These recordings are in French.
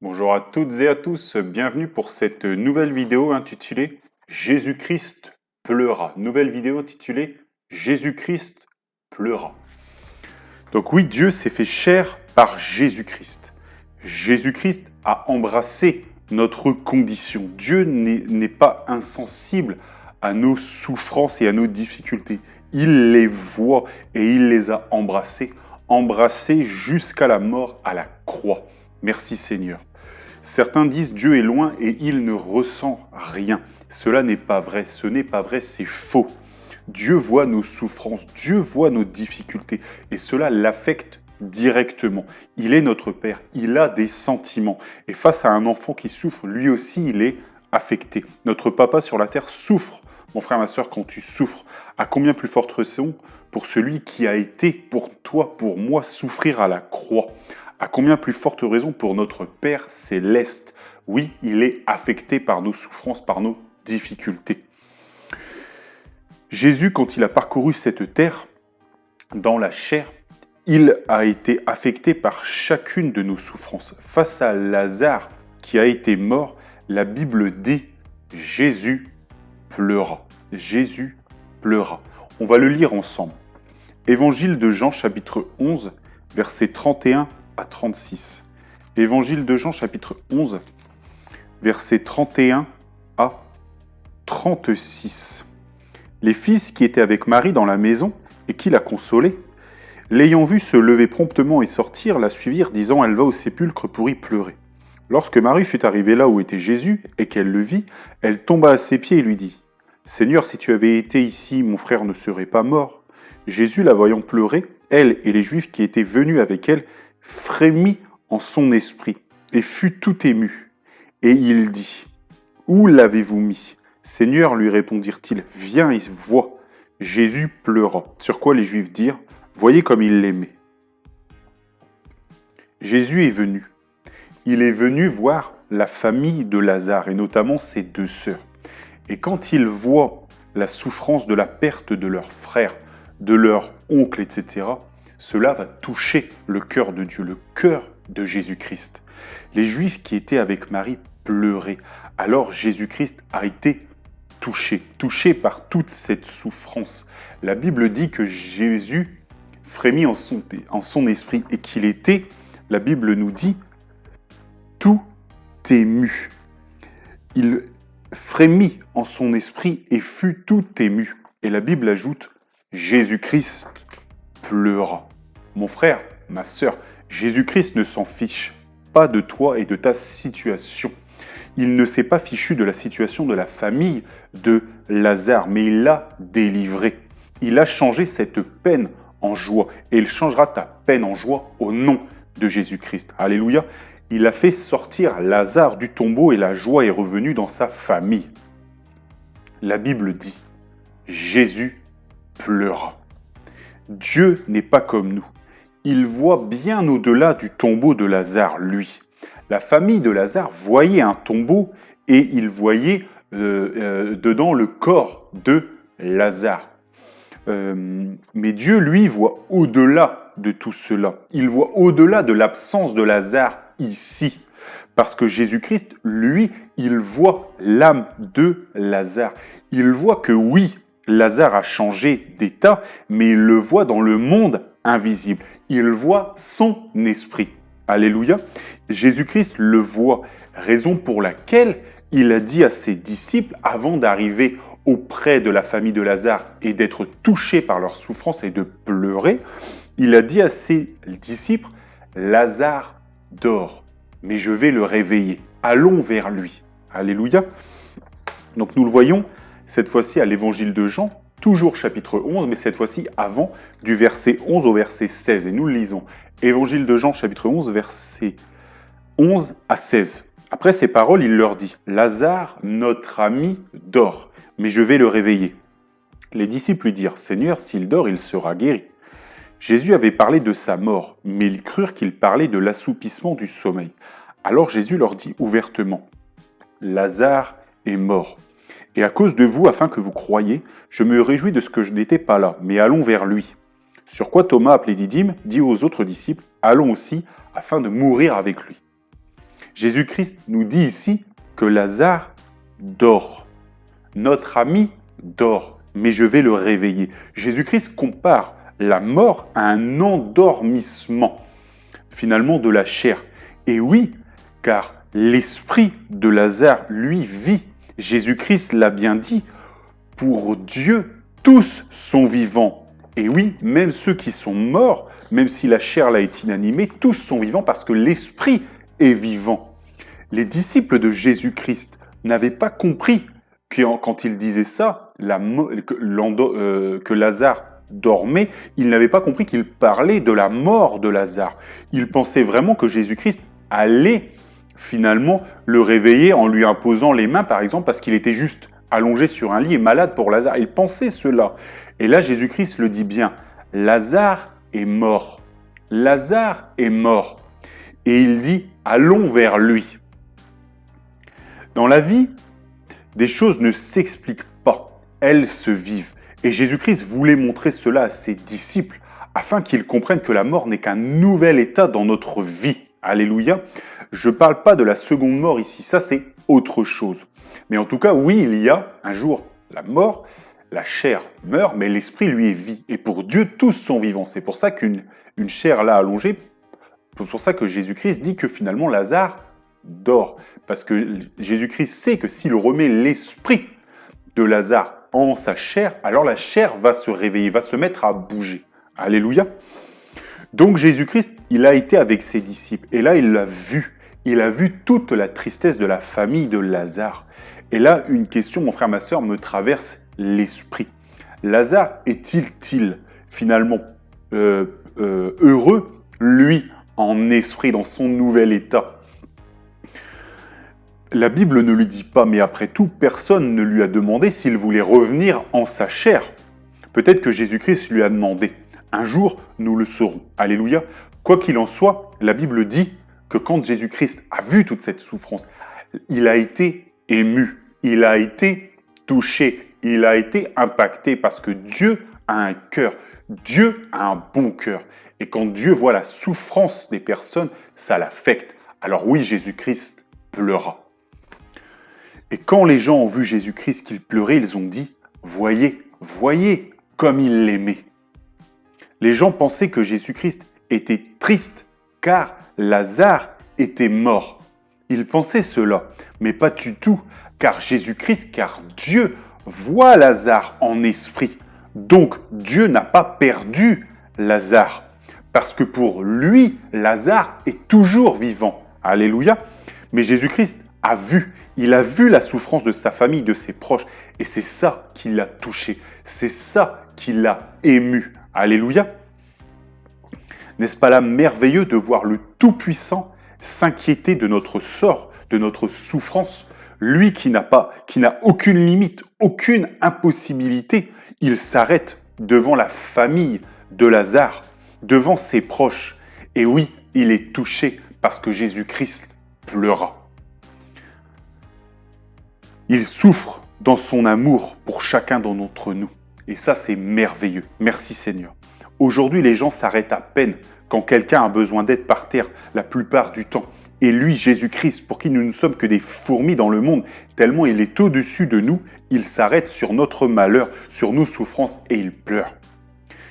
Bonjour à toutes et à tous, bienvenue pour cette nouvelle vidéo intitulée Jésus-Christ pleura. Nouvelle vidéo intitulée Jésus-Christ pleura. Donc oui, Dieu s'est fait chair par Jésus-Christ. Jésus-Christ a embrassé notre condition. Dieu n'est pas insensible à nos souffrances et à nos difficultés. Il les voit et il les a embrassées jusqu'à la mort à la croix. Merci Seigneur. Certains disent Dieu est loin et il ne ressent rien. Cela n'est pas vrai, ce n'est pas vrai, c'est faux. Dieu voit nos souffrances, Dieu voit nos difficultés et cela l'affecte directement. Il est notre Père, il a des sentiments et face à un enfant qui souffre, lui aussi il est affecté. Notre papa sur la terre souffre. Mon frère, ma soeur, quand tu souffres, à combien plus forte raison pour celui qui a été pour toi, pour moi, souffrir à la croix. À combien plus forte raison pour notre Père céleste. Oui, il est affecté par nos souffrances, par nos difficultés. Jésus, quand il a parcouru cette terre, dans la chair, il a été affecté par chacune de nos souffrances. Face à Lazare qui a été mort, la Bible dit « Jésus pleura ». Jésus pleura. On va le lire ensemble. Évangile de Jean, chapitre 11, versets 31 à 36. Évangile de Jean, chapitre 11, versets 31 à 36. Les fils qui étaient avec Marie dans la maison et qui la consolaient, l'ayant vue se lever promptement et sortir, la suivirent, disant « Elle va au sépulcre pour y pleurer ». Lorsque Marie fut arrivée là où était Jésus et qu'elle le vit, elle tomba à ses pieds et lui dit « Seigneur, si tu avais été ici, mon frère ne serait pas mort. » Jésus, la voyant pleurer, elle et les Juifs qui étaient venus avec elle, frémit en son esprit et fut tout ému. Et il dit « Où l'avez-vous mis ?» Seigneur, lui répondirent-ils, « Viens et vois. » Jésus pleura. Sur quoi les Juifs dirent « Voyez comme il l'aimait. » Jésus est venu. Il est venu voir la famille de Lazare et notamment ses deux sœurs. Et quand il voit la souffrance de la perte de leur frère, de leur oncle, etc., cela va toucher le cœur de Dieu, le cœur de Jésus-Christ. Les Juifs qui étaient avec Marie pleuraient. Alors Jésus-Christ a été touché par toute cette souffrance. La Bible dit que Jésus frémit en son esprit et qu'il était, la Bible nous dit, tout ému. Il frémit en son esprit et fut tout ému. Et la Bible ajoute, Jésus-Christ pleura. Mon frère, ma sœur, Jésus-Christ ne s'en fiche pas de toi et de ta situation. Il ne s'est pas fichu de la situation de la famille de Lazare, mais il l'a délivré. Il a changé cette peine en joie et il changera ta peine en joie au nom de Jésus-Christ. Alléluia. Il a fait sortir Lazare du tombeau et la joie est revenue dans sa famille. La Bible dit, Jésus pleura. Dieu n'est pas comme nous. Il voit bien au-delà du tombeau de Lazare, lui. La famille de Lazare voyait un tombeau et il voyait dedans le corps de Lazare. Mais Dieu, lui, voit au-delà de tout cela. Il voit au-delà de l'absence de Lazare ici. Parce que Jésus-Christ, lui, il voit l'âme de Lazare. Il voit que oui, Lazare a changé d'état, mais il le voit dans le monde invisible. Il voit son esprit. Alléluia. Jésus-Christ le voit, raison pour laquelle il a dit à ses disciples, avant d'arriver auprès de la famille de Lazare et d'être touché par leur souffrance et de pleurer, il a dit à ses disciples, Lazare dort, mais je vais le réveiller. Allons vers lui. Alléluia. Donc nous le voyons, cette fois-ci à l'évangile de Jean, toujours chapitre 11, mais cette fois-ci avant, du verset 11 au verset 16. Et nous le lisons. Évangile de Jean, chapitre 11, versets 11 à 16. Après ces paroles, il leur dit, « Lazare, notre ami, dort, mais je vais le réveiller. » Les disciples lui dirent, « Seigneur, s'il dort, il sera guéri. » Jésus avait parlé de sa mort, mais ils crurent qu'il parlait de l'assoupissement du sommeil. Alors Jésus leur dit ouvertement, « Lazare est mort. Et à cause de vous, afin que vous croyiez, je me réjouis de ce que je n'étais pas là, mais allons vers lui. » Sur quoi Thomas, appelé Didyme, dit aux autres disciples, « Allons aussi, afin de mourir avec lui. » Jésus-Christ nous dit ici que Lazare dort. Notre ami dort, mais je vais le réveiller. Jésus-Christ compare la mort à un endormissement, finalement, de la chair. Et oui, car l'esprit de Lazare, lui, vit. Jésus-Christ l'a bien dit, pour Dieu, tous sont vivants. Et oui, même ceux qui sont morts, même si la chair là est inanimée, tous sont vivants parce que l'esprit est vivant. Les disciples de Jésus-Christ n'avaient pas compris quand ils disaient ça, que Lazare dormait, ils n'avaient pas compris qu'il parlait de la mort de Lazare. Ils pensaient vraiment que Jésus-Christ allait finalement le réveiller en lui imposant les mains, par exemple, parce qu'il était juste allongé sur un lit et malade pour Lazare. Ils pensaient cela. Et là, Jésus-Christ le dit bien, Lazare est mort. Lazare est mort. Et il dit, allons vers lui. Dans la vie, des choses ne s'expliquent pas, elles se vivent. Et Jésus-Christ voulait montrer cela à ses disciples afin qu'ils comprennent que la mort n'est qu'un nouvel état dans notre vie. Alléluia. Je ne parle pas de la seconde mort ici, ça c'est autre chose. Mais en tout cas, oui, il y a un jour la mort, la chair meurt, mais l'esprit lui est vie. Et pour Dieu, tous sont vivants. C'est pour ça qu'une chair là allongée, c'est pour ça que Jésus-Christ dit que finalement Lazare dort. Parce que Jésus-Christ sait que s'il remet l'esprit de Lazare en sa chair, alors la chair va se réveiller, va se mettre à bouger. Alléluia. Donc Jésus-Christ, il a été avec ses disciples et là il l'a vu. Il a vu toute la tristesse de la famille de Lazare. Et là, une question, mon frère, ma sœur, me traverse l'esprit. Lazare est-il finalement heureux, lui, en esprit, dans son nouvel état? La Bible ne le dit pas, mais après tout, personne ne lui a demandé s'il voulait revenir en sa chair. Peut-être que Jésus-Christ lui a demandé. Un jour, nous le saurons. Alléluia. Quoi qu'il en soit, la Bible dit que quand Jésus-Christ a vu toute cette souffrance, il a été ému, il a été touché, il a été impacté parce que Dieu a un cœur, Dieu a un bon cœur. Et quand Dieu voit la souffrance des personnes, ça l'affecte. Alors oui, Jésus-Christ pleura. Et quand les gens ont vu Jésus-Christ qu'il pleurait, ils ont dit « Voyez, voyez comme il l'aimait ». Les gens pensaient que Jésus-Christ était triste car Lazare était mort. Ils pensaient cela, mais pas du tout, car Jésus-Christ, car Dieu voit Lazare en esprit. Donc Dieu n'a pas perdu Lazare, parce que pour lui, Lazare est toujours vivant. Alléluia. Mais Jésus-Christ a vu, il a vu la souffrance de sa famille, de ses proches, et c'est ça qui l'a touché, c'est ça qui l'a ému. Alléluia. N'est-ce pas là merveilleux de voir le Tout-Puissant s'inquiéter de notre sort, de notre souffrance? Lui qui n'a aucune limite, aucune impossibilité, il s'arrête devant la famille de Lazare, devant ses proches. Et oui, il est touché parce que Jésus-Christ pleura. Il souffre dans son amour pour chacun d'entre nous. Et ça, c'est merveilleux. Merci Seigneur. Aujourd'hui, les gens s'arrêtent à peine quand quelqu'un a besoin d'aide par terre, la plupart du temps. Et lui, Jésus-Christ, pour qui nous ne sommes que des fourmis dans le monde, tellement il est au-dessus de nous, il s'arrête sur notre malheur, sur nos souffrances et il pleure.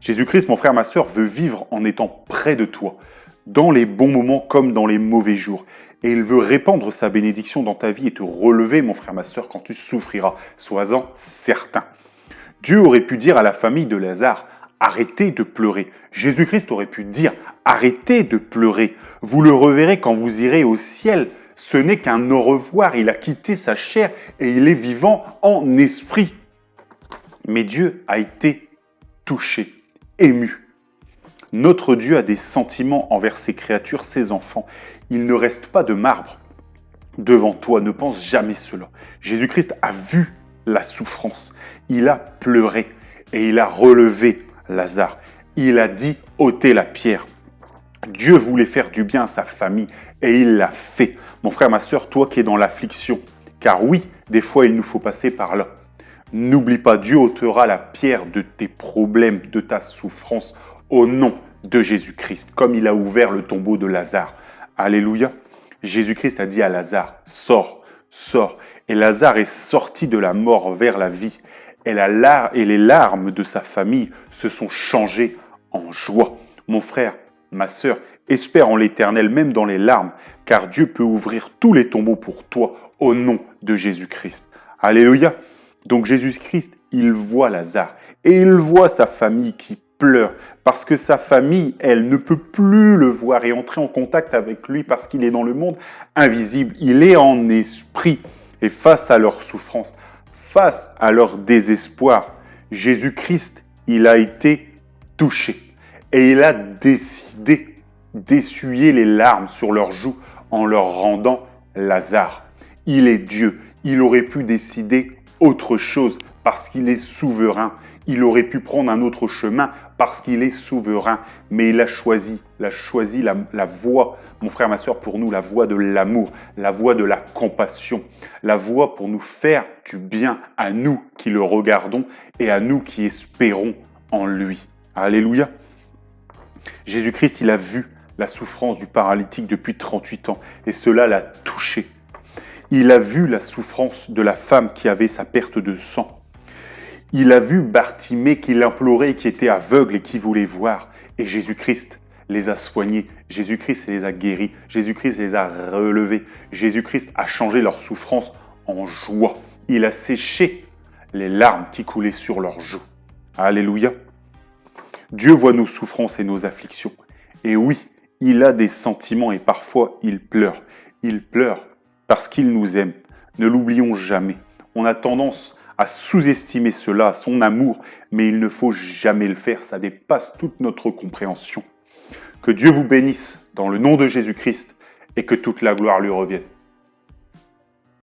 Jésus-Christ, mon frère, ma sœur, veut vivre en étant près de toi, dans les bons moments comme dans les mauvais jours. Et il veut répandre sa bénédiction dans ta vie et te relever, mon frère, ma sœur, quand tu souffriras. Sois-en certain. Dieu aurait pu dire à la famille de Lazare, arrêtez de pleurer. Jésus-Christ aurait pu dire, arrêtez de pleurer. Vous le reverrez quand vous irez au ciel. Ce n'est qu'un au revoir. Il a quitté sa chair et il est vivant en esprit. Mais Dieu a été touché, ému. Notre Dieu a des sentiments envers ses créatures, ses enfants. Il ne reste pas de marbre devant toi. Ne pense jamais cela. Jésus-Christ a vu la souffrance. Il a pleuré et il a relevé Lazare. Il a dit ôtez la pierre. Dieu voulait faire du bien à sa famille et il l'a fait. Mon frère, ma sœur, toi qui es dans l'affliction, car oui, des fois il nous faut passer par là. N'oublie pas, Dieu ôtera la pierre de tes problèmes, de ta souffrance, au nom de Jésus-Christ, comme il a ouvert le tombeau de Lazare. Alléluia. Jésus-Christ a dit à Lazare, sors, sors. Et Lazare est sorti de la mort vers la vie. Et les larmes de sa famille se sont changées en joie. Mon frère, ma sœur, espère en l'Éternel même dans les larmes, car Dieu peut ouvrir tous les tombeaux pour toi au nom de Jésus-Christ. Alléluia. Donc Jésus-Christ, il voit Lazare et il voit sa famille qui pleure parce que sa famille, elle ne peut plus le voir et entrer en contact avec lui parce qu'il est dans le monde invisible. Il est en esprit et face à leur souffrance, face à leur désespoir, Jésus-Christ, il a été touché et il a décidé d'essuyer les larmes sur leurs joues en leur rendant Lazare. Il est Dieu, il aurait pu décider autre chose parce qu'il est souverain. Il aurait pu prendre un autre chemin parce qu'il est souverain. Mais il a choisi la voie, mon frère, ma soeur, pour nous, la voie de l'amour, la voie de la compassion, la voie pour nous faire du bien à nous qui le regardons et à nous qui espérons en lui. Alléluia. Jésus-Christ, il a vu la souffrance du paralytique depuis 38 ans et cela l'a touché. Il a vu la souffrance de la femme qui avait sa perte de sang. Il a vu Bartimée qui l'implorait, qui était aveugle et qui voulait voir. Et Jésus-Christ les a soignés. Jésus-Christ les a guéris. Jésus-Christ les a relevés. Jésus-Christ a changé leur souffrance en joie. Il a séché les larmes qui coulaient sur leurs joues. Alléluia. Dieu voit nos souffrances et nos afflictions. Et oui, il a des sentiments et parfois il pleure. Il pleure parce qu'il nous aime. Ne l'oublions jamais. On a tendance à sous-estimer cela, son amour, mais il ne faut jamais le faire, ça dépasse toute notre compréhension. Que Dieu vous bénisse dans le nom de Jésus-Christ et que toute la gloire lui revienne.